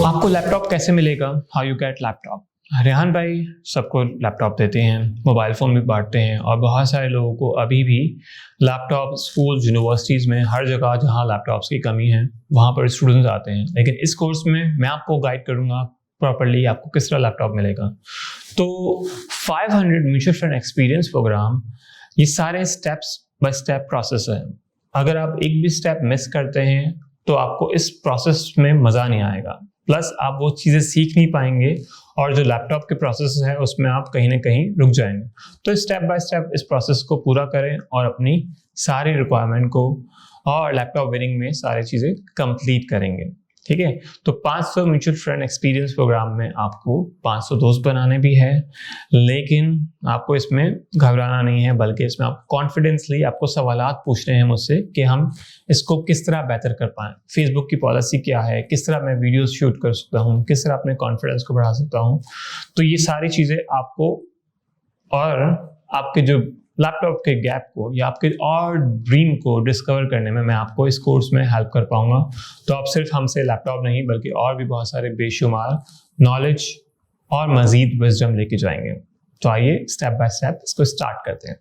आपको लैपटॉप कैसे मिलेगा? How you get laptop? Rehan भाई सबको लैपटॉप देते हैं, मोबाइल फ़ोन भी बांटते हैं और बहुत सारे लोगों को अभी भी लैपटॉप स्कूल यूनिवर्सिटीज़ में हर जगह जहाँ लैपटॉप्स की कमी है वहाँ पर स्टूडेंट्स आते हैं। लेकिन इस कोर्स में मैं आपको गाइड करूँगा प्रॉपर्ली आपको किस तरह लैपटॉप मिलेगा। तो 500 म्यूचुअल फंड एक्सपीरियंस प्रोग्राम, ये सारे स्टेप्स बाय स्टेप प्रोसेस है। अगर आप एक भी स्टेप मिस करते हैं तो आपको इस प्रोसेस में मज़ा नहीं आएगा, प्लस आप वो चीज़ें सीख नहीं पाएंगे और जो लैपटॉप के प्रोसेस है उसमें आप कहीं ना कहीं रुक जाएंगे। तो स्टेप बाय स्टेप इस प्रोसेस को पूरा करें और अपनी सारी रिक्वायरमेंट को और लैपटॉप विनिंग में सारी चीज़ें कंप्लीट करेंगे। ठीक है, तो 500 म्यूचुअल फंड एक्सपीरियंस प्रोग्राम में आपको 500 दोस्त बनाने भी है, लेकिन आपको इसमें घबराना नहीं है, बल्कि इसमें आप कॉन्फिडेंसली आपको सवालात पूछने हैं मुझसे कि हम इसको किस तरह बेहतर कर पाएँ। फेसबुक की पॉलिसी क्या है, किस तरह मैं वीडियोस शूट कर सकता हूँ, किस तरह अपने कॉन्फिडेंस को बढ़ा सकता हूँ। तो ये सारी चीज़ें आपको और आपके जो लैपटॉप के गैप को या आपके और ड्रीम को डिस्कवर करने में मैं आपको इस कोर्स में हेल्प कर पाऊंगा। तो आप सिर्फ हमसे लैपटॉप नहीं बल्कि और भी बहुत सारे बेशुमार नॉलेज और मजीद विजडम लेके जाएंगे। तो आइए स्टेप बाय स्टेप इसको स्टार्ट करते हैं।